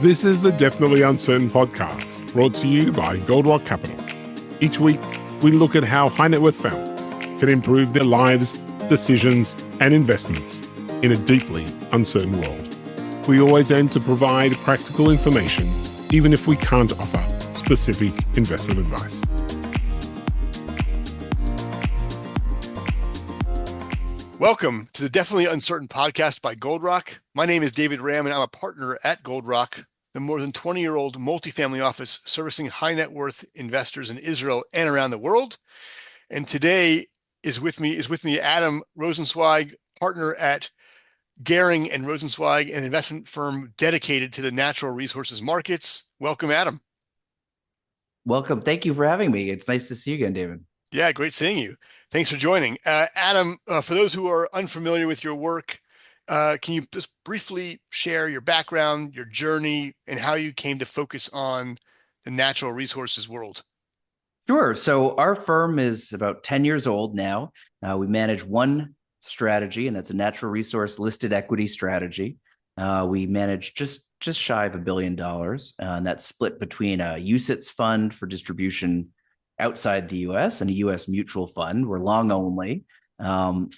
This is the Definitely Uncertain podcast, brought to you by Goldrock Capital. Each week, we look at how high net worth families can improve their lives, decisions, and investments in a deeply uncertain world. We always aim to provide practical information, even if we can't offer specific investment advice. Welcome to the Definitely Uncertain podcast by Goldrock. My name is David Ram, and I'm a partner at Goldrock, the more than 20-year-old multifamily office servicing high net worth investors in Israel and around the world. And today is with me Adam Rozencwajg, partner at Goehring Rozencwajg, an investment firm dedicated to the natural resources markets. Welcome, Adam. Welcome. Thank you for having me. It's nice to see you again, David. Yeah, great seeing you. Thanks for joining. Adam, for those who are unfamiliar with your work, can you just briefly share your background, your journey, and how you came to focus on the natural resources world? Sure. So our firm is about 10 years old now. We manage one strategy, and that's a natural resource listed equity strategy. We manage just shy of $1 billion, and that's split between a UCITS fund for distribution outside the U.S. and a U.S. mutual fund. We're long only, and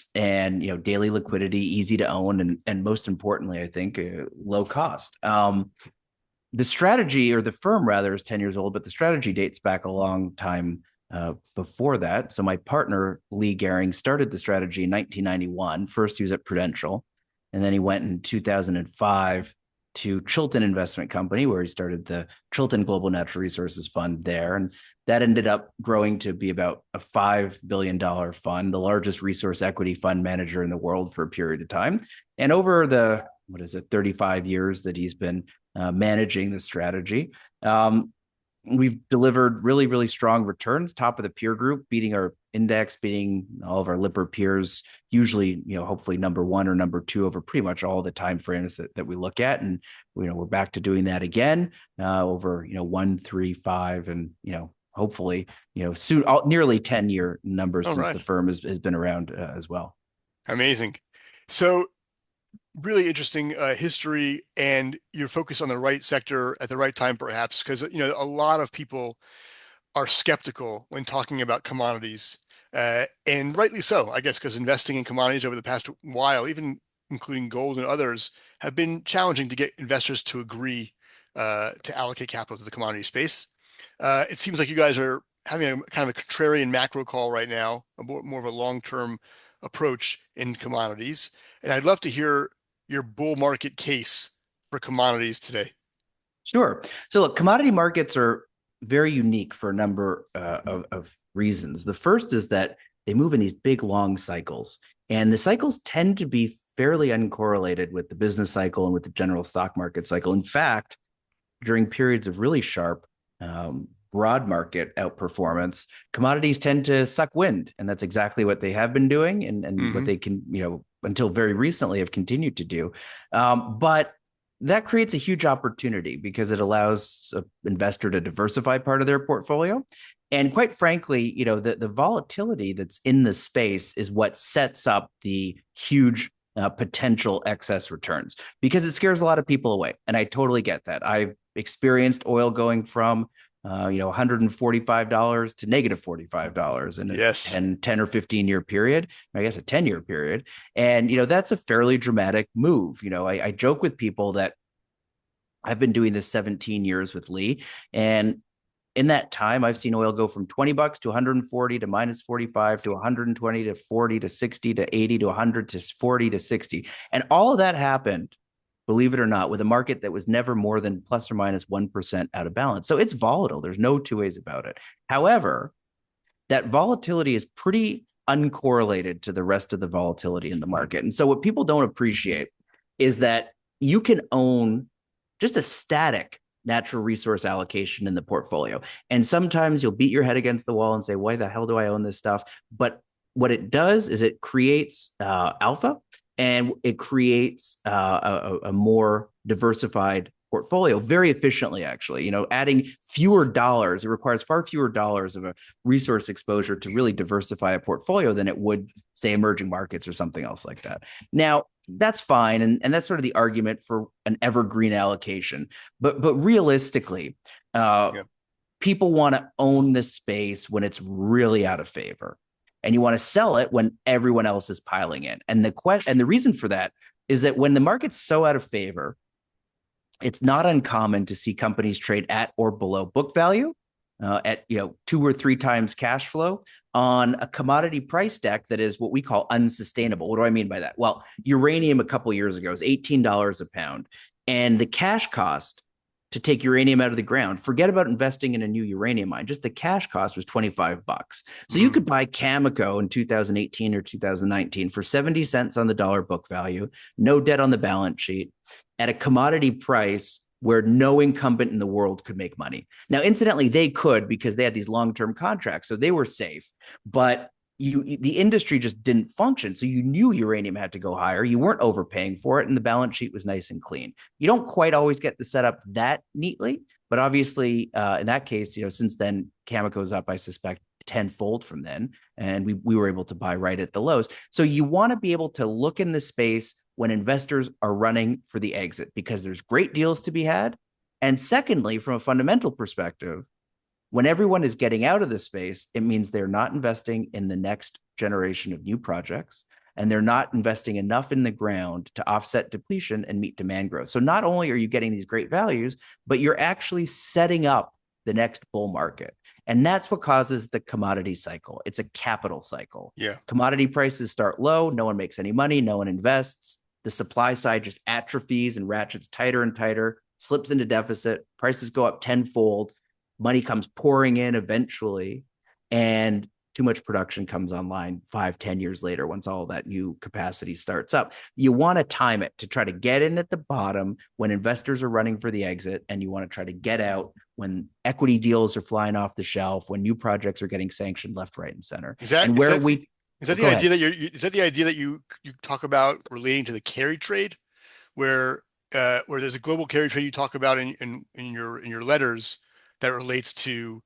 daily liquidity, easy to own, and most importantly, I think low cost. The strategy, or the firm rather, is 10 years old, but the strategy dates back a long time before that. So my partner, Lee Goehring, started the strategy in 1991. First, he was at Prudential, and then he went in 2005 to Chilton Investment Company, where he started the Chilton Global Natural Resources Fund there. And that ended up growing to be about a $5 billion fund, the largest resource equity fund manager in the world for a period of time. And over the, 35 years that he's been managing the strategy, we've delivered really, really strong returns, top of the peer group, beating our index, beating all of our Lipper peers, usually, hopefully number one or number two over pretty much all the time frames that we look at. And, we're back to doing that again over, 1, 3, 5, and, hopefully, soon, nearly 10-year numbers since the firm has been around as well. Amazing. So really interesting history, and your focus on the right sector at the right time, perhaps, because, a lot of people are skeptical when talking about commodities, and rightly so, I guess, because investing in commodities over the past while, even including gold and others, have been challenging to get investors to agree to allocate capital to the commodity space. It seems like you guys are having a kind of a contrarian macro call right now, more of a long-term approach in commodities. And I'd love to hear your bull market case for commodities today. Sure. So look, commodity markets are very unique for a number of reasons. The first is that they move in these big, long cycles, and the cycles tend to be fairly uncorrelated with the business cycle and with the general stock market cycle. In fact, during periods of really sharp broad market outperformance, commodities tend to suck wind, and that's exactly what they have been doing, and what they can, until very recently, have continued to do. But that creates a huge opportunity because it allows an investor to diversify part of their portfolio. And quite frankly, the volatility that's in the space is what sets up the huge potential excess returns, because it scares a lot of people away. And I totally get that. I've experienced oil going from $145 to negative $45 in a 10 or 15 year period, I guess a 10-year period. And, that's a fairly dramatic move. I joke with people that I've been doing this 17 years with Lee. And in that time, I've seen oil go from $20 to 140 to minus 45 to 120 to 40 to 60 to 80 to 100 to 40 to 60. And all of that happened, believe it or not, with a market that was never more than plus or minus 1% out of balance. So it's volatile. There's no two ways about it. However, that volatility is pretty uncorrelated to the rest of the volatility in the market. And so what people don't appreciate is that you can own just a static natural resource allocation in the portfolio. And sometimes you'll beat your head against the wall and say, why the hell do I own this stuff? But what it does is it creates alpha, and it creates a more diversified portfolio very efficiently, actually. Adding fewer dollars, it requires far fewer dollars of a resource exposure to really diversify a portfolio than it would, say, emerging markets or something else like that. Now, that's fine. And that's sort of the argument for an evergreen allocation. But realistically, Yeah. people want to own this space when it's really out of favor. And you want to sell it when everyone else is piling in. And the reason for that is that when the market's so out of favor, it's not uncommon to see companies trade at or below book value, at 2 or 3 times cash flow on a commodity price deck that is what we call unsustainable. What do I mean by that? Well, uranium a couple of years ago was $18 a pound, and the cash cost to take uranium out of the ground, forget about investing in a new uranium mine, just the cash cost was $25. So you could buy Cameco in 2018 or 2019 for 70 cents on the dollar book value, no debt on the balance sheet, at a commodity price where no incumbent in the world could make money. Now, incidentally, they could because they had these long-term contracts, so they were safe. But the industry just didn't function. So you knew uranium had to go higher. You weren't overpaying for it, and the balance sheet was nice and clean. You don't quite always get the setup that neatly, but obviously, in that case, since then, Cameco's up, I suspect, tenfold from then, and we were able to buy right at the lows. So you want to be able to look in the space when investors are running for the exit because there's great deals to be had. And secondly, from a fundamental perspective, when everyone is getting out of the space, it means they're not investing in the next generation of new projects, and they're not investing enough in the ground to offset depletion and meet demand growth. So not only are you getting these great values, but you're actually setting up the next bull market. And that's what causes the commodity cycle. It's a capital cycle. Yeah. Commodity prices start low. No one makes any money. No one invests. The supply side just atrophies and ratchets tighter and tighter, slips into deficit. Prices go up tenfold. Money comes pouring in eventually, and too much production comes online 5-10 years later once all that new capacity starts up. You want to time it to try to get in at the bottom when investors are running for the exit, and you want to try to get out when equity deals are flying off the shelf, when new projects are getting sanctioned left, right, and center. Is that And is where that the we is that the go idea ahead. that is that the idea that you talk about relating to the carry trade, where where there's a global carry trade you talk about in your letters that relates to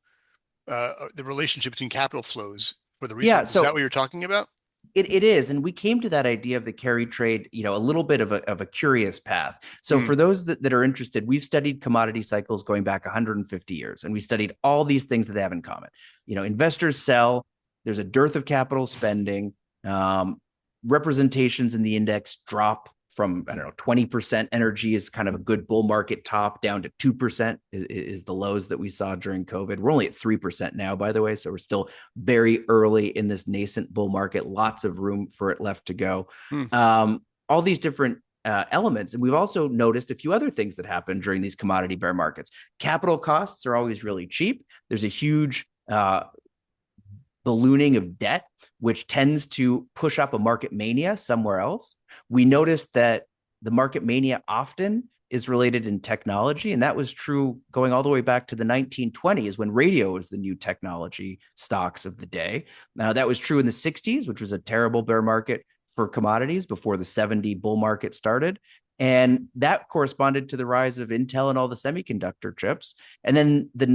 the relationship between capital flows for the Yeah, resources. Is that so what you're talking about? it is. And we came to that idea of the carry trade, a little bit of a curious path. So Hmm. for those that are interested, we've studied commodity cycles going back 150 years, and we studied all these things that they have in common. Investors sell, there's a dearth of capital spending, um, representations in the index drop from, I don't know, 20% energy is kind of a good bull market top down to 2% is the lows that we saw during COVID. We're only at 3% now, by the way. So we're still very early in this nascent bull market, lots of room for it left to go. Hmm. All these different elements. And we've also noticed a few other things that happen during these commodity bear markets. Capital costs are always really cheap. There's a huge ballooning of debt, which tends to push up a market mania somewhere else. We noticed that the market mania often is related in technology, and that was true going all the way back to the 1920s when radio was the new technology stocks of the day. Now, that was true in the 60s, which was a terrible bear market for commodities before the 70 bull market started. And that corresponded to the rise of Intel and all the semiconductor chips. And then the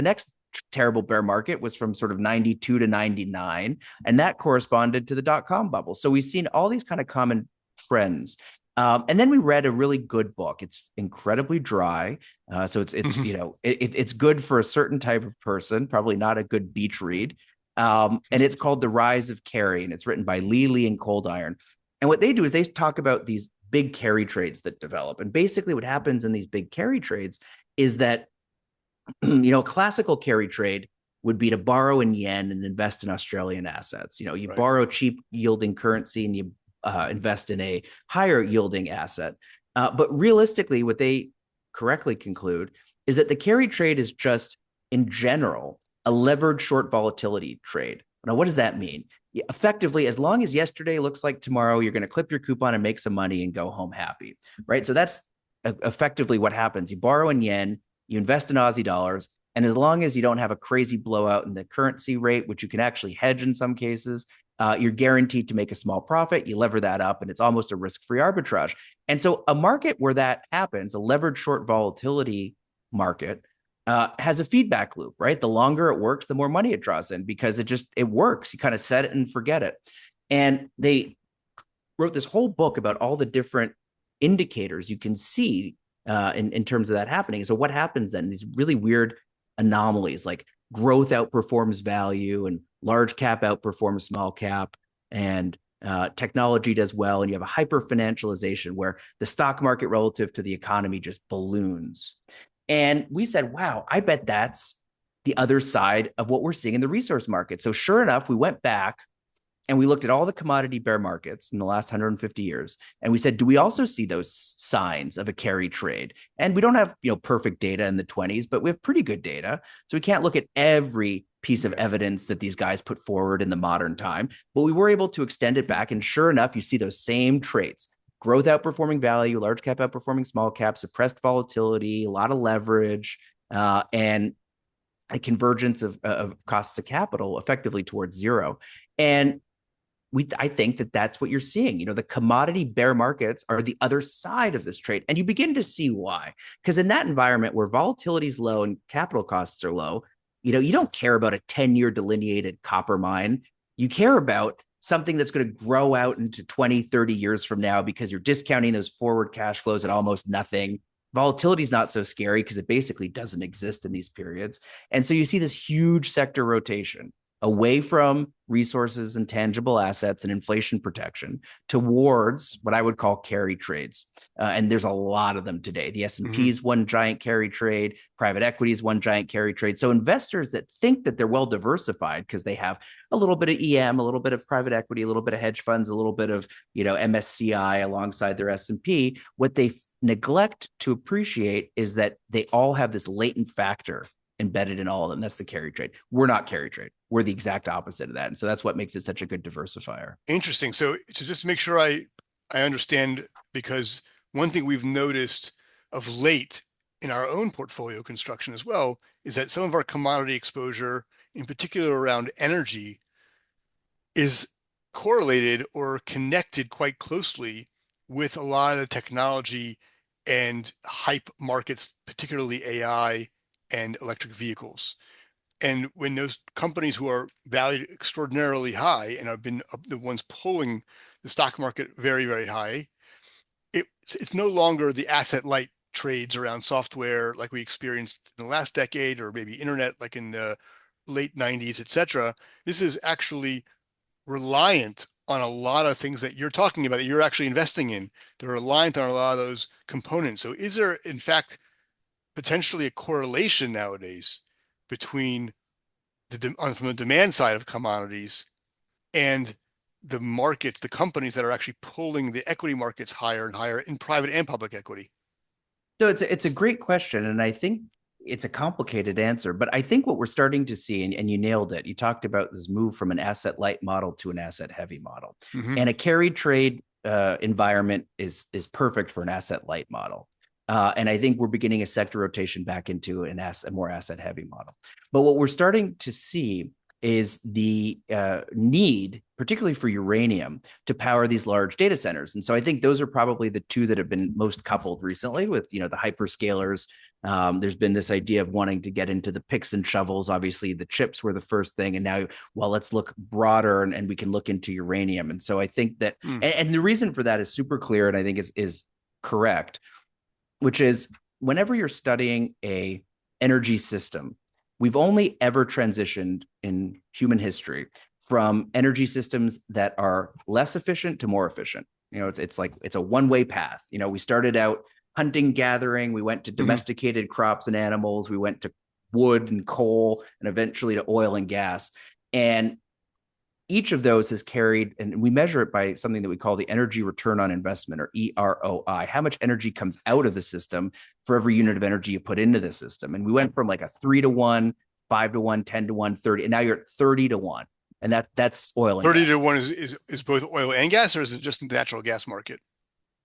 next terrible bear market was from sort of 92 to 99, and that corresponded to the dot-com bubble. So we've seen all these kind of common trends. And then we read a really good book. It's incredibly dry. So it's good for a certain type of person, probably not a good beach read. And it's called The Rise of Carry, and it's written by Lee and Cold Iron. And what they do is they talk about these big carry trades that develop. And basically what happens in these big carry trades is that classical carry trade would be to borrow in yen and invest in Australian assets. You Right. borrow cheap yielding currency and you invest in a higher yielding asset. But realistically, what they correctly conclude is that the carry trade is just, in general, a levered short volatility trade. Now, what does that mean? Effectively, as long as yesterday looks like tomorrow, you're going to clip your coupon and make some money and go home happy, right? So that's effectively what happens. You borrow in yen, you invest in Aussie dollars, and as long as you don't have a crazy blowout in the currency rate, which you can actually hedge in some cases, you're guaranteed to make a small profit. You lever that up, and it's almost a risk-free arbitrage. And so a market where that happens, a levered short volatility market, has a feedback loop, right? The longer it works, the more money it draws in because it works. You kind of set it and forget it. And they wrote this whole book about all the different indicators you can see in terms of that happening. So what happens then? These really weird anomalies like growth outperforms value and large cap outperforms small cap, and technology does well, and you have a hyper financialization where the stock market relative to the economy just balloons. And we said, wow, I bet that's the other side of what we're seeing in the resource market. So sure enough, we went back and we looked at all the commodity bear markets in the last 150 years, and we said, do we also see those signs of a carry trade? And we don't have perfect data in the 20s, but we have pretty good data. So we can't look at every piece of evidence that these guys put forward in the modern time, but we were able to extend it back. And sure enough, you see those same traits: growth outperforming value, large cap outperforming small cap, suppressed volatility, a lot of leverage, and a convergence of costs of capital effectively towards zero. And I think that that's what you're seeing. The commodity bear markets are the other side of this trade. And you begin to see why. Because in that environment where volatility is low and capital costs are low, you don't care about a 10-year delineated copper mine. You care about something that's going to grow out into 20, 30 years from now because you're discounting those forward cash flows at almost nothing. Volatility is not so scary because it basically doesn't exist in these periods. And so you see this huge sector rotation away from resources and tangible assets and inflation protection towards what I would call carry trades. And there's a lot of them today. The S&P is one giant carry trade. Private equity is one giant carry trade. So investors that think that they're well diversified because they have a little bit of EM, a little bit of private equity, a little bit of hedge funds, a little bit of MSCI alongside their S&P, what they neglect to appreciate is that they all have this latent factor embedded in all of them. That's the carry trade. We're not carry trade. We're the exact opposite of that. And so that's what makes it such a good diversifier. Interesting. So to just make sure I understand, because one thing we've noticed of late in our own portfolio construction as well is that some of our commodity exposure, in particular around energy, is correlated or connected quite closely with a lot of the technology and hype markets, particularly AI and electric vehicles. And when those companies who are valued extraordinarily high and have been the ones pulling the stock market very, very high, it's no longer the asset light trades around software like we experienced in the last decade, or maybe internet like in the late 90s, etc. This is actually reliant on a lot of things that you're talking about, that you're actually investing in. They're reliant on a lot of those components. So is there, in fact, potentially a correlation nowadays between from the demand side of commodities and the markets, the companies that are actually pulling the equity markets higher and higher in private and public equity? No, it's a great question. And I think it's a complicated answer, but I think what we're starting to see, and you nailed it, you talked about this move from an asset light model to an asset heavy model. And a carry trade environment is perfect for an asset light model. And I think we're beginning a sector rotation back into a more asset heavy model. But what we're starting to see is the need, particularly for uranium, to power these large data centers. And so I think those are probably the two that have been most coupled recently with, the hyperscalers. There's been this idea of wanting to get into the picks and shovels. Obviously, the chips were the first thing. And now, well, let's look broader and we can look into uranium. And so I think that, and the reason for that is super clear, and I think is correct, which is whenever you're studying a energy system, we've only ever transitioned in human history from energy systems that are less efficient to more efficient. It's like it's a one-way path. We started out hunting, gathering, we went to domesticated crops and animals, we went to wood and coal, and eventually to oil and gas. And each of those has carried, and we measure it by something that we call the energy return on investment, or EROI, how much energy comes out of the system for every unit of energy you put into the system. And we went from like a 3-to-1, 5-to-1, 10-to-1, 30, and now you're at 30-to-1. And that's oil and 30 gas. to 1 is both oil and gas, or is it just the natural gas market?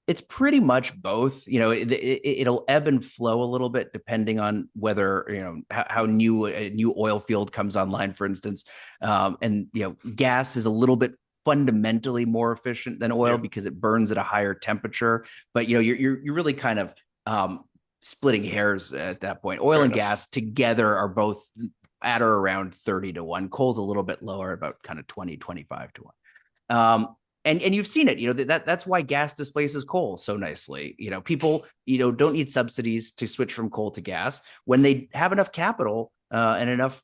It's pretty much both. It'll ebb and flow a little bit depending on whether how new a new oil field comes online, for instance. And gas is a little bit fundamentally more efficient than oil Yeah, because it burns at a higher temperature. But you're really kind of splitting hairs at that point. Oil fair and enough. gas together are both at or around 30 to 1. Coal's a little bit lower, about kind of 20, 25 to 1. And you've seen it, that's why gas displaces coal so nicely. People, don't need subsidies to switch from coal to gas when they have enough capital and enough,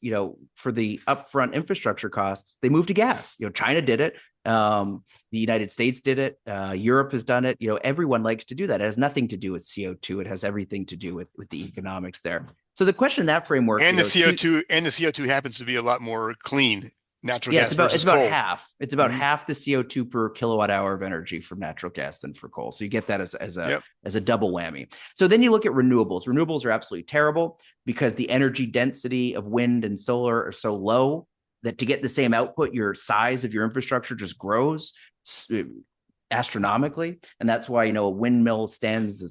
for the upfront infrastructure costs, they move to gas. China did it. The United States did it. Europe has done it. Everyone likes to do that. It has nothing to do with CO2. It has everything to do with the economics there. So the question in that framework, And the two, CO2 happens to be a lot more clean, natural yeah, gas it's versus about coal. half. It's about Hmm. half the CO2 per kilowatt hour of energy from natural gas than for coal. So you get that Yep. as a double whammy. So then you look at renewables. Renewables are absolutely terrible because the energy density of wind and solar are so low that to get the same output, your size of your infrastructure just grows astronomically. And that's why, a windmill stands the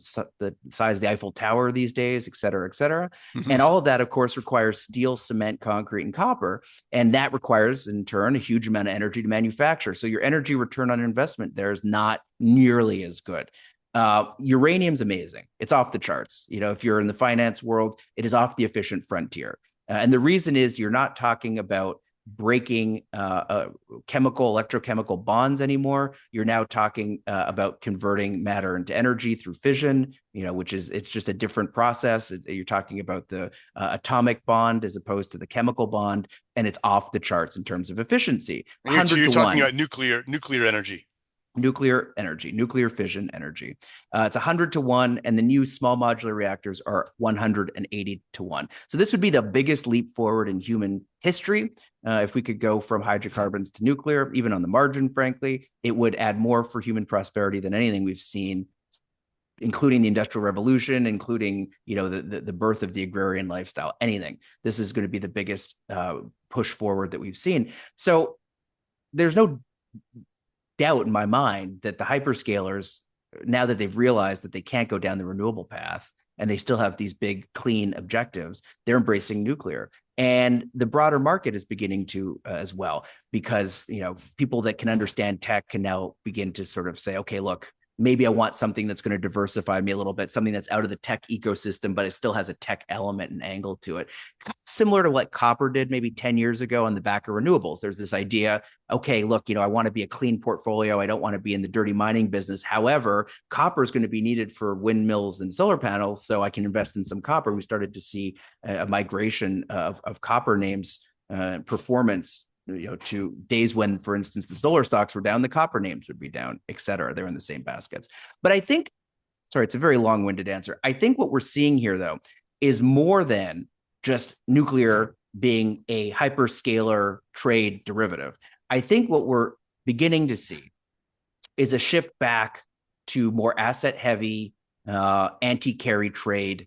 size of the Eiffel Tower these days, et cetera, et cetera. Hmm. And all of that, of course, requires steel, cement, concrete, and copper. And that requires, in turn, a huge amount of energy to manufacture. So your energy return on investment there is not nearly as good. Uranium's amazing. It's off the charts. If you're in the finance world, it is off the efficient frontier. And the reason is you're not talking about breaking electrochemical bonds anymore. You're now talking about converting matter into energy through fission, it's just a different process. You're talking about the atomic bond as opposed to the chemical bond, and it's off the charts in terms of efficiency. And 100 you're to talking 1 about nuclear energy. nuclear energy, nuclear fission energy. It's 100 to 1, and the new small modular reactors are 180 to 1. So this would be the biggest leap forward in human history. If we could go from hydrocarbons to nuclear, even on the margin, frankly, it would add more for human prosperity than anything we've seen, including the Industrial Revolution, including the birth of the agrarian lifestyle. Anything. This is going to be the biggest push forward that we've seen. So there's no doubt in my mind that the hyperscalers, now that they've realized that they can't go down the renewable path and they still have these big clean objectives, they're embracing nuclear. And the broader market is beginning to as well, because people that can understand tech can now begin to sort of say, okay, look, maybe I want something that's going to diversify me a little bit, something that's out of the tech ecosystem, but it still has a tech element and angle to it. Similar to what copper did maybe 10 years ago on the back of renewables. There's this idea, okay, look, I want to be a clean portfolio. I don't want to be in the dirty mining business. However, copper is going to be needed for windmills and solar panels, so I can invest in some copper. We started to see a migration of copper names performance to days when, for instance, the solar stocks were down, the copper names would be down, et cetera. They're in the same baskets. But I think, sorry, it's a very long-winded answer. I think what we're seeing here, though, is more than just nuclear being a hyperscaler trade derivative. I think what we're beginning to see is a shift back to more asset-heavy, anti-carry Hmm. trades.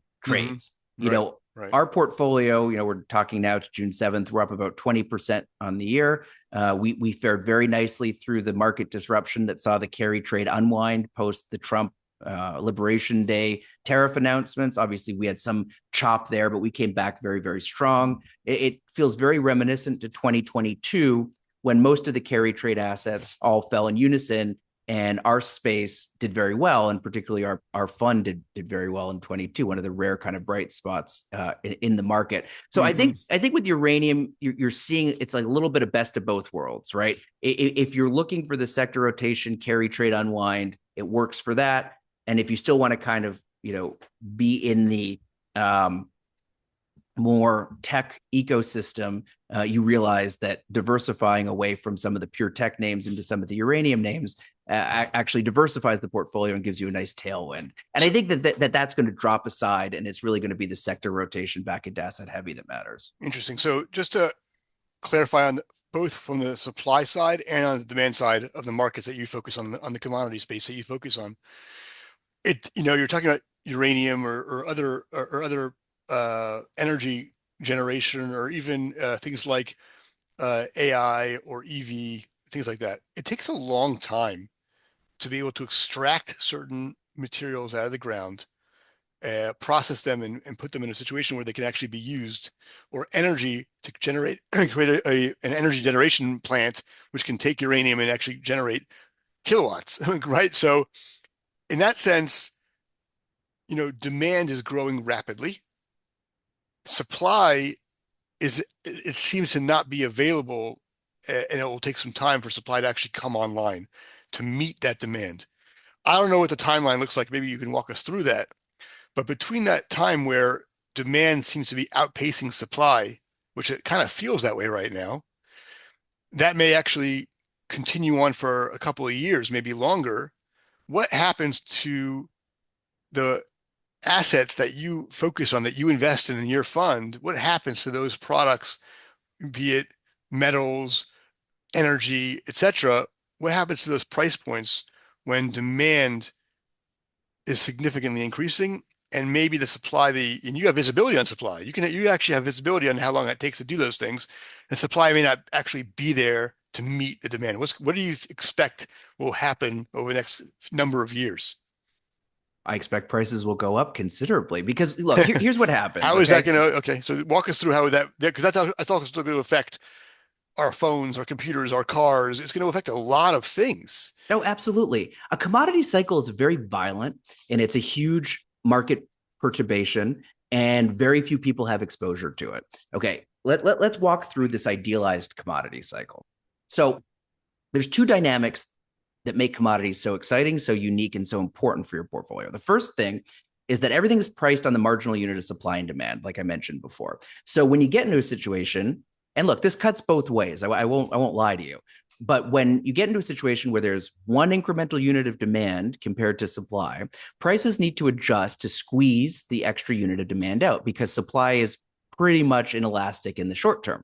Right. Right. Our portfolio, we're talking now to June 7th, we're up about 20% on the year. We fared very nicely through the market disruption that saw the carry trade unwind post the Trump Liberation Day tariff announcements. Obviously, we had some chop there, but we came back very, very strong. It feels very reminiscent to 2022 when most of the carry trade assets all fell in unison, and our space did very well, and particularly our fund did very well in 22, one of the rare kind of bright spots in the market. So Hmm. I think with uranium, you're seeing it's like a little bit of best of both worlds, right? If you're looking for the sector rotation, carry trade unwind, it works for that. And if you still want to kind of be in the more tech ecosystem, you realize that diversifying away from some of the pure tech names into some of the uranium names actually diversifies the portfolio and gives you a nice tailwind. And I think that's going to drop aside, and it's really going to be the sector rotation back into asset heavy that matters. Interesting. So just to clarify on both from the supply side and on the demand side of the markets that you focus on the commodity space that you focus on, you're talking about uranium or other energy generation or even things like AI or EV, things like that. It takes a long time to be able to extract certain materials out of the ground process them and put them in a situation where they can actually be used, or energy to generate create an energy generation plant which can take uranium and actually generate kilowatts, right? So in that sense, demand is growing rapidly. Supply it seems to not be available, and it will take some time for supply to actually come online to meet that demand. I don't know what the timeline looks like. Maybe you can walk us through that. But between that time where demand seems to be outpacing supply, which it kind of feels that way right now, that may actually continue on for a couple of years, maybe longer. What happens to the assets that you focus on, that you invest in your fund? What happens to those products, be it metals, energy, etc.? What happens to those price points when demand is significantly increasing, and maybe the supply, and you have visibility on supply. You actually have visibility on how long it takes to do those things, and supply may not actually be there to meet the demand. What do you expect will happen over the next number of years? I expect prices will go up considerably because look, here's what happens. How is that Okay. going to? Okay, so walk us through how that, because that's also going to affect our phones, our computers, our cars. It's going to affect a lot of things. No, absolutely. A commodity cycle is very violent and it's a huge market perturbation, and very few people have exposure to it. Okay, let's walk through this idealized commodity cycle. So there's two dynamics that make commodities so exciting, so unique, and so important for your portfolio. The first thing is that everything is priced on the marginal unit of supply and demand, like I mentioned before. So when you get into a situation, and look, this cuts both ways. I won't lie to you. But when you get into a situation where there's one incremental unit of demand compared to supply, prices need to adjust to squeeze the extra unit of demand out because supply is pretty much inelastic in the short term.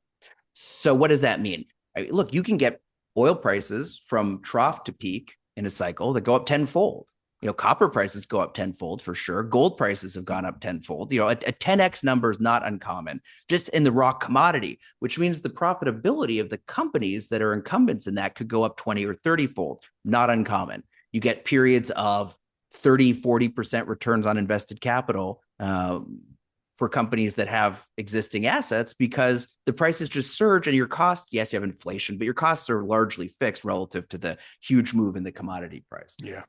So what does that mean? Look, you can get oil prices from trough to peak in a cycle that go up tenfold. Copper prices go up tenfold for sure. Gold prices have gone up tenfold. A 10x number is not uncommon just in the raw commodity, which means the profitability of the companies that are incumbents in that could go up 20 or 30 fold. Not uncommon. You get periods of 30, 40% returns on invested capital for companies that have existing assets because the prices just surge and your costs, yes, you have inflation, but your costs are largely fixed relative to the huge move in the commodity price. Yeah.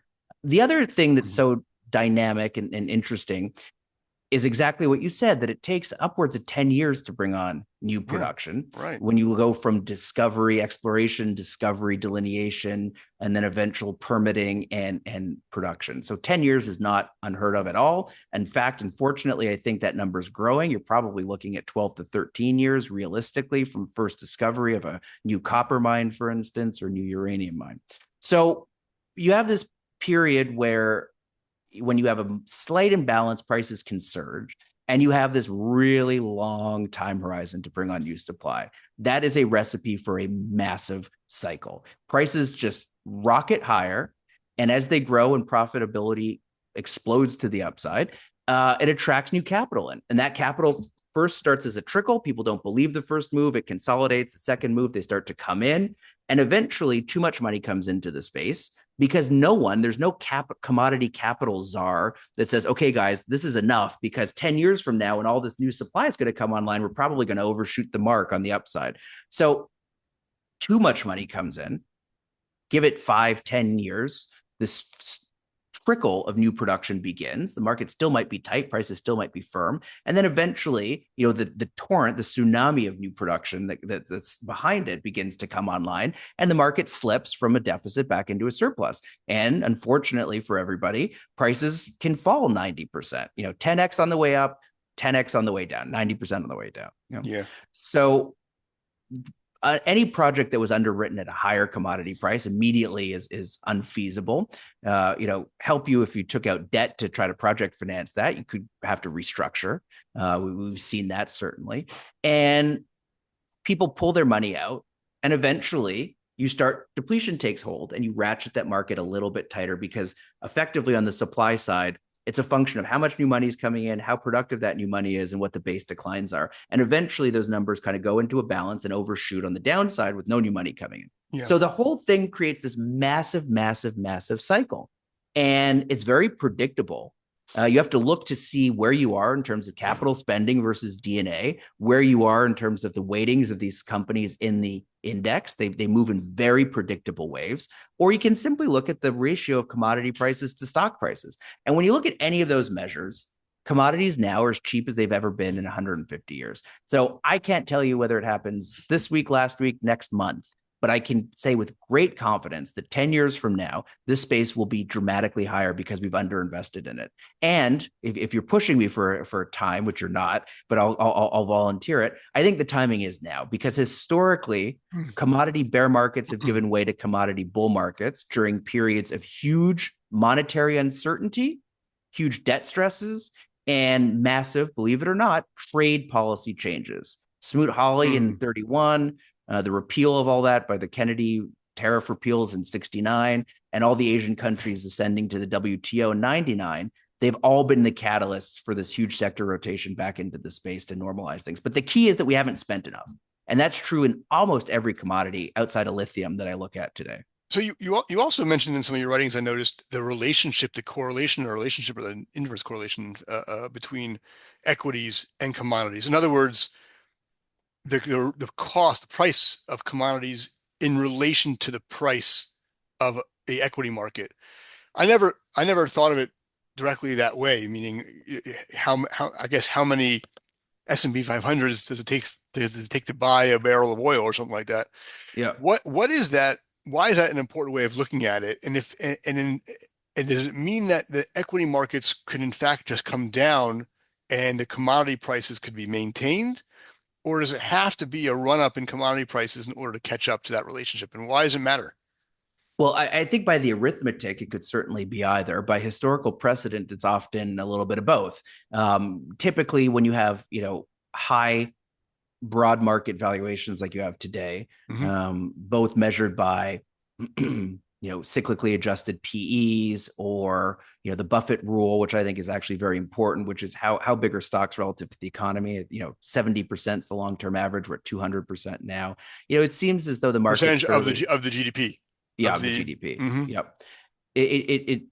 The other thing that's Mhm. so dynamic and interesting is exactly what you said, that it takes upwards of 10 years to bring on new Yeah. production. Right. When you go from exploration, discovery, delineation, and then eventual permitting and production. So 10 years is not unheard of at all. In fact, unfortunately, I think that number is growing. You're probably looking at 12 to 13 years realistically from first discovery of a new copper mine, for instance, or new uranium mine. So you have this period where when you have a slight imbalance, prices can surge, and you have this really long time horizon to bring on new supply. That is a recipe for a massive cycle. Prices just rocket higher, and as they grow and profitability explodes to the upside, it attracts new capital in, and that capital first starts as a trickle. People don't believe the first move. It consolidates. The second move, they start to come in, and eventually too much money comes into the space because there's no commodity capital czar that says, okay, guys, this is enough because 10 years from now, when all this new supply is going to come online, we're probably going to overshoot the mark on the upside. So too much money comes in, give it 5, 10 years, this trickle of new production begins. The market still might be tight, prices still might be firm, and then eventually, the torrent, the tsunami of new production that's behind it begins to come online, and the market slips from a deficit back into a surplus. And unfortunately for everybody, prices can fall 90%. 10x on the way up, 10x on the way down, 90% on the way down. Yeah. So any project that was underwritten at a higher commodity price immediately is unfeasible. Help you if you took out debt to try to project finance that, you could have to restructure. We've seen that certainly, and people pull their money out, and eventually depletion takes hold, and you ratchet that market a little bit tighter because effectively on the supply side, it's a function of how much new money is coming in, how productive that new money is, and what the base declines are. And eventually those numbers kind of go into a balance and overshoot on the downside with no new money coming in. Yeah. So the whole thing creates this massive, massive, massive cycle. And it's very predictable You have to look to see where you are in terms of capital spending versus DNA, where you are in terms of the weightings of these companies in the index. They move in very predictable waves. Or you can simply look at the ratio of commodity prices to stock prices. And when you look at any of those measures, commodities now are as cheap as they've ever been in 150 years. So I can't tell you whether it happens this week, last week, next month. But I can say with great confidence that 10 years from now, this space will be dramatically higher because we've underinvested in it. And if you're pushing me for a time, which you're not, but I'll volunteer it. I think the timing is now because historically, commodity bear markets have given way to commodity bull markets during periods of huge monetary uncertainty, huge debt stresses, and massive, believe it or not, trade policy changes. Smoot-Hawley in 31, the repeal of all that by the Kennedy tariff repeals in 69, and all the Asian countries ascending to the WTO in 99, they've all been the catalysts for this huge sector rotation back into the space to normalize things. But the key is that we haven't spent enough. And that's true in almost every commodity outside of lithium that I look at today. So you also mentioned in some of your writings, I noticed the relationship, the correlation or relationship or the inverse correlation between equities and commodities. In other words, the cost, the price of commodities in relation to the price of the equity market. I never thought of it directly that way, meaning how I guess how many S&P 500s does it take to buy a barrel of oil or something like that? Yeah. What is that? Why is that an important way of looking at it? And does it mean that the equity markets could in fact just come down and the commodity prices could be maintained? Or does it have to be a run up in commodity prices in order to catch up to that relationship? And why does it matter? Well, I think by the arithmetic, it could certainly be either. By historical precedent, it's often a little bit of both. Typically, when you have high broad market valuations like you have today, Hmm. both measured by cyclically adjusted PEs or the Buffett rule, which I think is actually very important, which is how big are stocks relative to the economy. 70% is the long term average. We're at 200% now. It seems as though the market's Percentage of fairly the GDP yeah of of the the. GDP. Hmm. Yep. It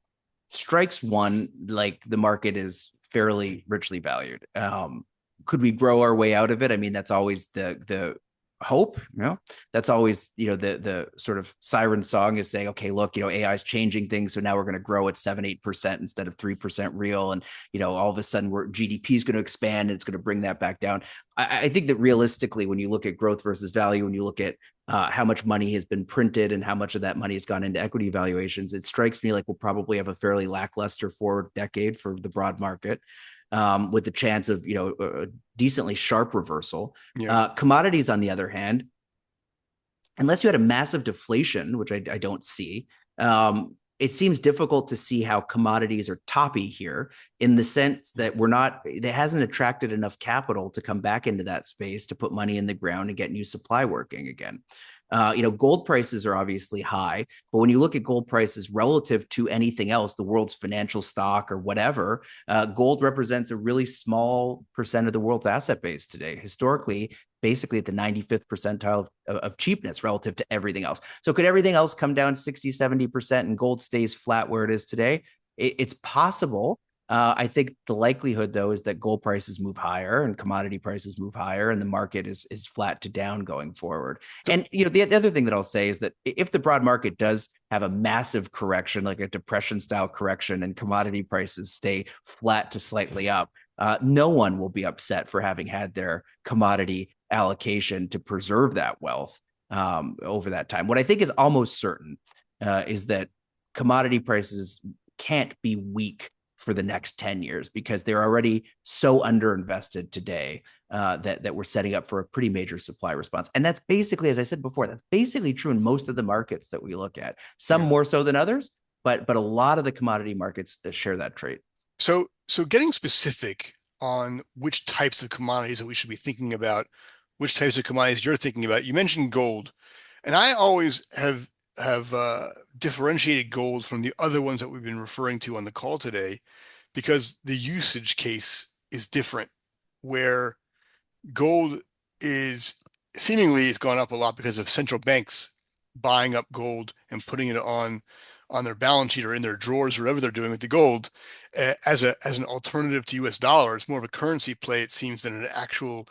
strikes one like the market is fairly richly valued. Could we grow our way out of it? I mean, that's always the hope. That's always the sort of siren song is saying, okay, look, AI is changing things, so now we're going to grow at 7-8% instead of 3% real, and all of a sudden GDP is going to expand and it's going to bring that back down. I think that realistically, when you look at growth versus value, when you look at how much money has been printed and how much of that money has gone into equity valuations, it strikes me like we'll probably have a fairly lackluster forward decade for the broad market, with the chance of a decently sharp reversal. Yeah. Commodities, on the other hand, unless you had a massive deflation, which I don't see, it seems difficult to see how commodities are toppy here in the sense that it hasn't attracted enough capital to come back into that space to put money in the ground and get new supply working again. Gold prices are obviously high, but when you look at gold prices relative to anything else, the world's financial stock or whatever, gold represents a really small percent of the world's asset base today. Historically, basically at the 95th percentile of cheapness relative to everything else. So could everything else come down 60-70% and gold stays flat where it is today? It's possible. I think the likelihood, though, is that gold prices move higher and commodity prices move higher, and the market is flat to down going forward. And the other thing that I'll say is that if the broad market does have a massive correction, like a depression style correction, and commodity prices stay flat to slightly up, no one will be upset for having had their commodity allocation to preserve that wealth over that time. What I think is almost certain is that commodity prices can't be weak for the next 10 years because they're already so underinvested today that we're setting up for a pretty major supply response. And that's basically, as I said before, that's basically true in most of the markets that we look at, some Yeah. more so than others, but a lot of the commodity markets share that trait. So getting specific on which types of commodities that we should be thinking about, which types of commodities you're thinking about. You mentioned gold, and I always have differentiated gold from the other ones that we've been referring to on the call today because the usage case is different, where gold is seemingly has gone up a lot because of central banks buying up gold and putting it on on their balance sheet or in their drawers, whatever they're doing with the gold, as an alternative to U.S. dollars, more of a currency play, it seems, than an actual,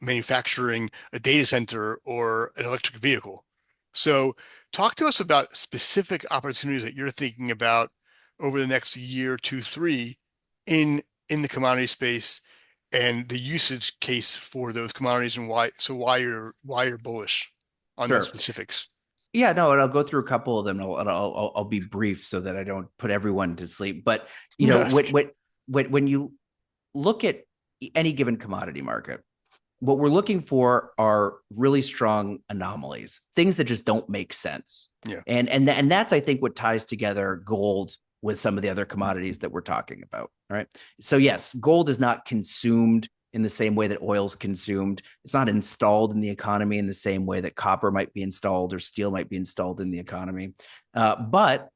manufacturing a data center or an electric vehicle. So, talk to us about specific opportunities that you're thinking about over the next year, two, three, in the commodity space and the usage case for those commodities and why. So why you're bullish on those Sure. specifics. Yeah, no, and I'll go through a couple of them. I'll be brief so that I don't put everyone to sleep. But you know, Yes. when you look at any given commodity market, what we're looking for are really strong anomalies, things that just don't make sense. Yeah. And that's, I think, what ties together gold with some of the other commodities that we're talking about. All right. So yes, gold is not consumed in the same way that oil is consumed. It's not installed in the economy in the same way that copper might be installed or steel might be installed in the economy. But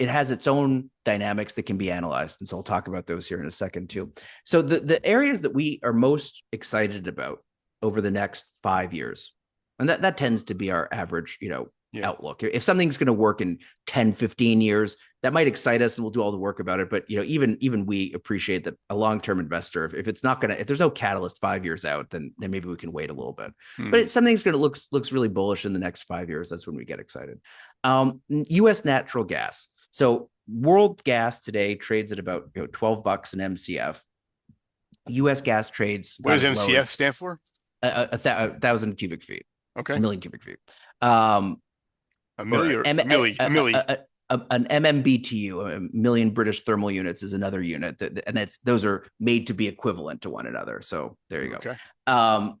it has its own dynamics that can be analyzed. And so I'll talk about those here in a second too. So the areas that we are most excited about over the next 5 years, and that tends to be our average, Yeah. outlook. If something's going to work in 10, 15 years, that might excite us and we'll do all the work about it. But even we appreciate that a long-term investor, if it's not gonna, if there's no catalyst 5 years out, then maybe we can wait a little bit. But Hmm. something's gonna looks really bullish in the next 5 years. That's when we get excited. US natural gas. So world gas today trades at about $12 an MCF. US gas trades What got does as low MCF as stand for? a thousand cubic feet, a Okay. million cubic feet. Um, A milli or or a milli? A milli. an MMBTU, a million British thermal units, is another unit, and those are made to be equivalent to one another. So there you Okay. go.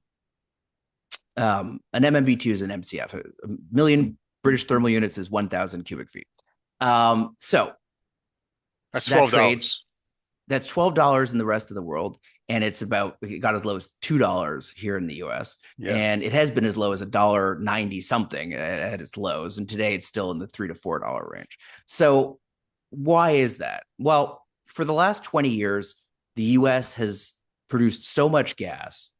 An MMBTU is an MCF. A million British thermal units is 1,000 cubic feet. So That's that twelve trades dollars. that's $12 in the rest of the world, and it got as low as $2 here in the US, Yeah. and it has been as low as $1.90 something at its lows, and today it's still in the $3 to $4 range. So why is that? Well, for the last 20 years, the US has produced so much gas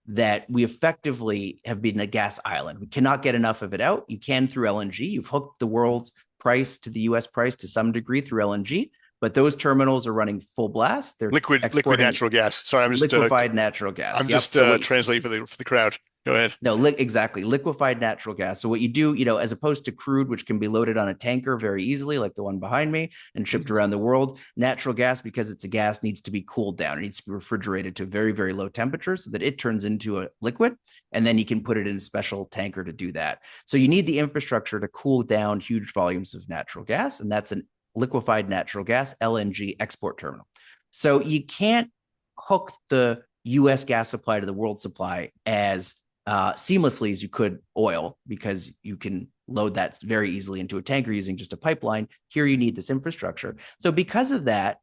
that we effectively have been a gas island. We cannot get enough of it out. You can through LNG. You've hooked the world price to the US price to some degree through LNG, but those terminals are running full blast. They're Liquid exporting natural gas. Sorry, liquefied natural gas. I'm Yep. just So what translating for the crowd. Go ahead. no, exactly. Liquefied natural gas. So what you do, as opposed to crude, which can be loaded on a tanker very easily, like the one behind me, and shipped around the world, natural gas, because it's a gas, needs to be cooled down. It needs to be refrigerated to very, very low temperatures so that it turns into a liquid, and then you can put it in a special tanker to do that. So you need the infrastructure to cool down huge volumes of natural gas, and that's an liquefied natural gas, LNG export terminal. So you can't hook the US gas supply to the world supply as seamlessly as you could oil, because you can load that very easily into a tanker using just a pipeline. Here you need this infrastructure. So because of that,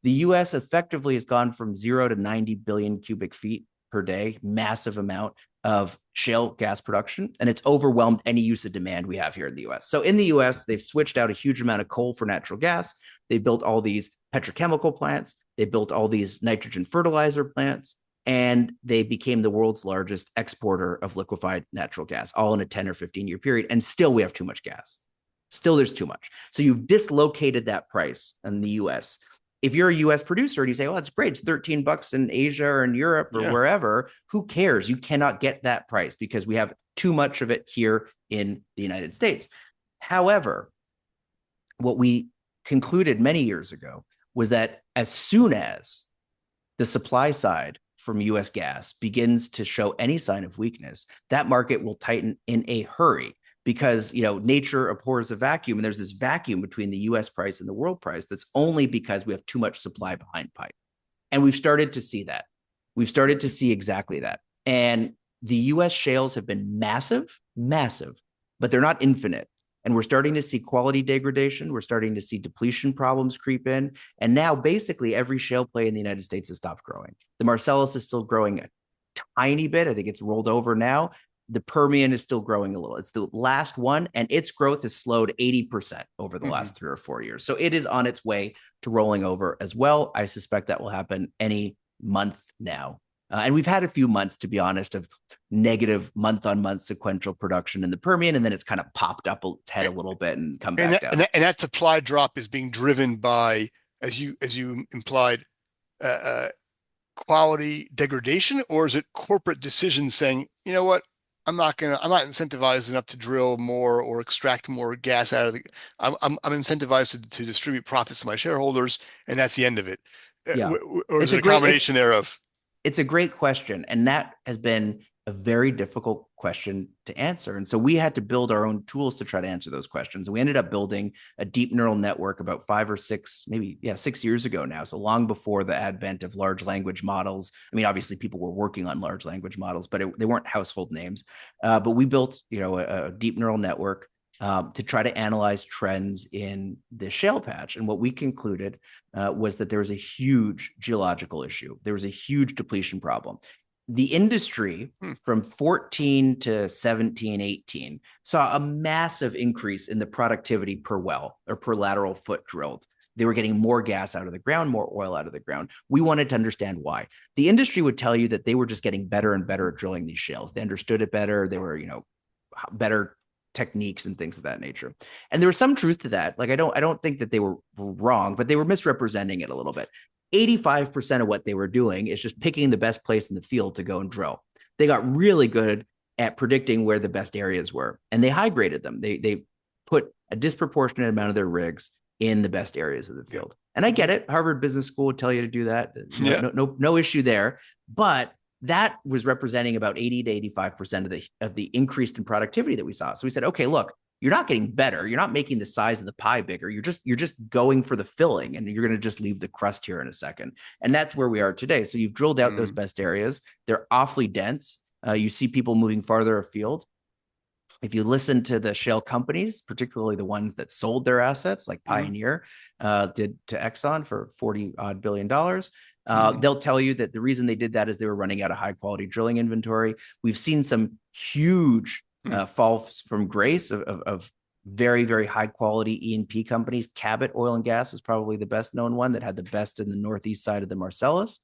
the US effectively has gone from 0 to 90 billion cubic feet per day, massive amount of shale gas production, and it's overwhelmed any use of demand we have here in the US. So in the US, they've switched out a huge amount of coal for natural gas. They built all these petrochemical plants. They built all these nitrogen fertilizer plants, and they became the world's largest exporter of liquefied natural gas, all in a 10 or 15-year period. And still we have too much gas. Still there's too much. So you've dislocated that price in the US. If you're a US producer and you say, well, that's great, it's $13 in Asia or in Europe or Yeah. wherever, who cares? You cannot get that price because we have too much of it here in the United States. However, what we concluded many years ago was that as soon as the supply side from US gas begins to show any sign of weakness, that market will tighten in a hurry, because nature abhors a vacuum, and there's this vacuum between the US price and the world price that's only because we have too much supply behind pipe. And we've started to see that. We've started to see exactly that. And the US shales have been massive, massive, but they're not infinite. And we're starting to see quality degradation. We're starting to see depletion problems creep in. And now basically every shale play in the United States has stopped growing. The Marcellus is still growing a tiny bit. I think it's rolled over now. The Permian is still growing a little. It's the last one, and its growth has slowed 80% over the last 3 or 4 years. So it is on its way to rolling over as well. I suspect that will happen any month now. And we've had a few months, to be honest, of negative month-on-month sequential production in the Permian, and then it's kind of popped up its head a little bit and come And back that, and down. that, and that supply drop is being driven by, as you implied, uh, uh, quality degradation, or is it corporate decisions saying, you know what, I'm not incentivized enough to drill more or extract more gas out of the, I'm incentivized to distribute profits to my shareholders, and that's the end of it. Yeah, Or is it's it a a great it, combination thereof? it's a great question. And that has been a very difficult question to answer. And so we had to build our own tools to try to answer those questions. And we ended up building a deep neural network about 5 or 6, maybe, yeah, 6 years ago now. So long before the advent of large language models. I mean, obviously people were working on large language models, but they weren't household names. But we built, a deep neural network to try to analyze trends in the shale patch. And what we concluded was that there was a huge geological issue. There was a huge depletion problem. The industry Hmm. from 14 to 17, 18 saw a massive increase in the productivity per well or per lateral foot drilled. They were getting more gas out of the ground, more oil out of the ground. We wanted to understand why. The industry would tell you that they were just getting better and better at drilling these shales. They understood it better. They were, better techniques and things of that nature. And there was some truth to that. Like I don't think that they were wrong, but they were misrepresenting it a little bit. 85% of what they were doing is just picking the best place in the field to go and drill. They got really good at predicting where the best areas were, and they high graded them. They put a disproportionate amount of their rigs in the best areas of the Yeah. field. And I get it. Harvard Business School would tell you to do that. No, Yeah. no, no, no issue there. But that was representing about 80 to 85% of the increase in productivity that we saw. So we said, okay, look, you're not getting better. You're not making the size of the pie bigger. You're just going for the filling, and you're going to just leave the crust here in a second. And that's where we are today. So you've drilled out those Mm. best areas. They're awfully dense. You see people moving farther afield. If you listen to the shale companies, particularly the ones that sold their assets, like Mm. Pioneer did to Exxon for 40 odd $billion, Mm. they'll tell you that the reason they did that is they were running out of high quality drilling inventory. We've seen some huge Mm. falls from grace of very, very high quality E&P companies. Cabot Oil and Gas is probably the best known one that had the best in the northeast side of the Marcellus.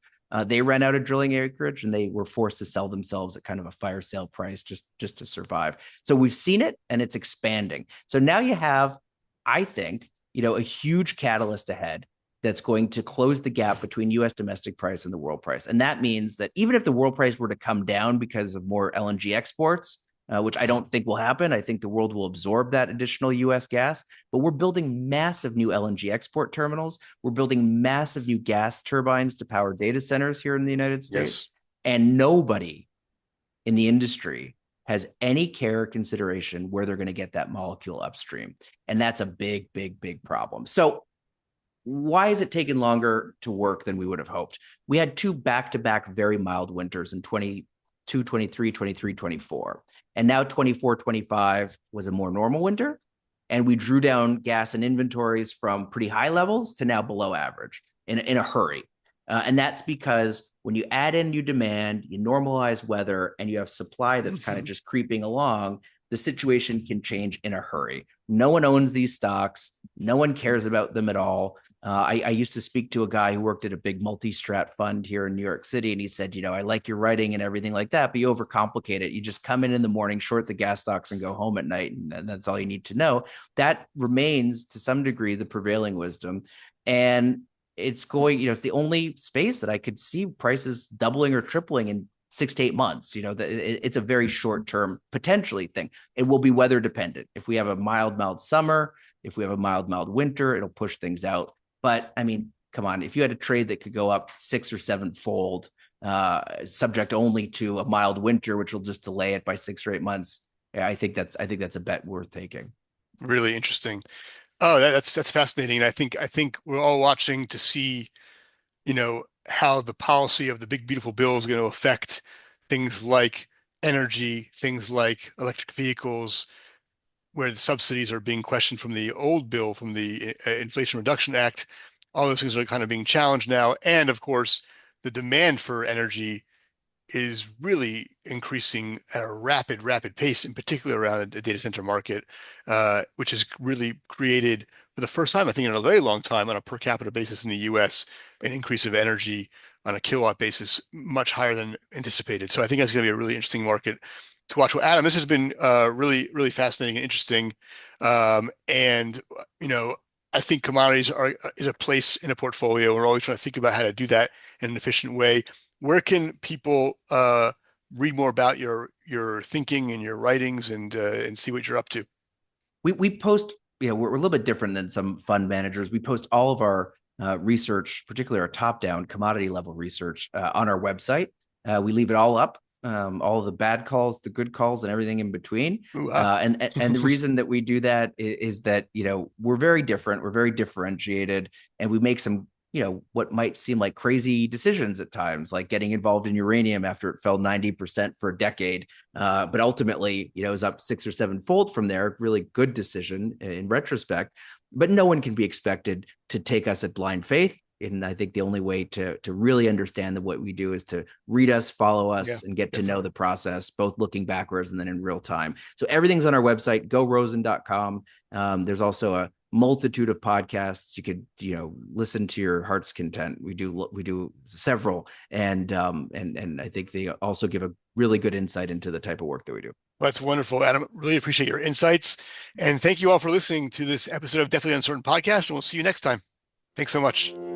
They ran out of drilling acreage and they were forced to sell themselves at kind of a fire sale price just to survive. So we've seen it and it's expanding. So now you have, I think, a huge catalyst ahead that's going to close the gap between US domestic price and the world price. And that means that even if the world price were to come down because of more LNG exports, which I don't think will happen. I think the world will absorb that additional US gas, but we're building massive new LNG export terminals. We're building massive new gas turbines to power data centers here in the United States. Yes. And nobody in the industry has any care or consideration where they're going to get that molecule upstream. And that's a big, big, big problem. So why is it taking longer to work than we would have hoped? We had two back-to-back very mild winters in 22, 23, 23, 24. And now 24, 25 was a more normal winter. And we drew down gas and inventories from pretty high levels to now below average in a hurry. And that's because when you add in new demand, you normalize weather, and you have supply that's kind of Mhm. just creeping along, the situation can change in a hurry. No one owns these stocks. No one cares about them at all. I used to speak to a guy who worked at a big multi-strat fund here in New York City, and he said, I like your writing and everything like that, but you overcomplicate it. You just come in the morning, short the gas stocks, and go home at night, and that's all you need to know. That remains, to some degree, the prevailing wisdom. And it's going, it's the only space that I could see prices doubling or tripling in 6 to 8 months. It's a very short term potentially thing. It will be weather dependent. If we have a mild summer, if we have a mild winter, it'll push things out. But I mean, come on, if you had a trade that could go up 6 or 7 fold, subject only to a mild winter, which will just delay it by 6 or 8 months, yeah, I think that's a bet worth taking. Really interesting. Oh, that's fascinating. And I think we're all watching to see, how the policy of the big beautiful bill is going to affect things like energy, things like electric vehicles, where the subsidies are being questioned from the old bill, from the Inflation Reduction Act. All those things are kind of being challenged now. And of course, the demand for energy is really increasing at a rapid pace, in particular around the data center market, which has really created for the first time, I think in a very long time, on a per capita basis in the US, an increase of energy on a kilowatt basis much higher than anticipated. So I think that's going to be a really interesting market to watch. Well, Adam, this has been really, really fascinating and interesting. And I think commodities are is a place in a portfolio. We're always trying to think about how to do that in an efficient way. Where can people read more about your thinking and your writings and see what you're up to? We post, we're a little bit different than some fund managers. We post all of our research, particularly our top-down commodity level research, on our website. We leave it all up, all of the bad calls, the good calls, and everything in between. Ooh, ah. And the reason that we do that is that we're very different, we're very differentiated, and we make some what might seem like crazy decisions at times, like getting involved in uranium after it fell 90% for a decade. But ultimately, it was up 6 or 7 fold from there. Really good decision in retrospect. But no one can be expected to take us at blind faith. And I think the only way to really understand what we do is to read us, follow Yeah, us, and get to know definitely. the process, both looking backwards and then in real time. So everything's on our website, gorozen.com. There's also a multitude of podcasts you could listen to your heart's content. We do several, and I think they also give a really good insight into the type of work that we do. Well, that's wonderful, Adam. Really appreciate your insights. And thank you all for listening to this episode of Definitely Uncertain Podcast, and we'll see you next time. Thanks so much.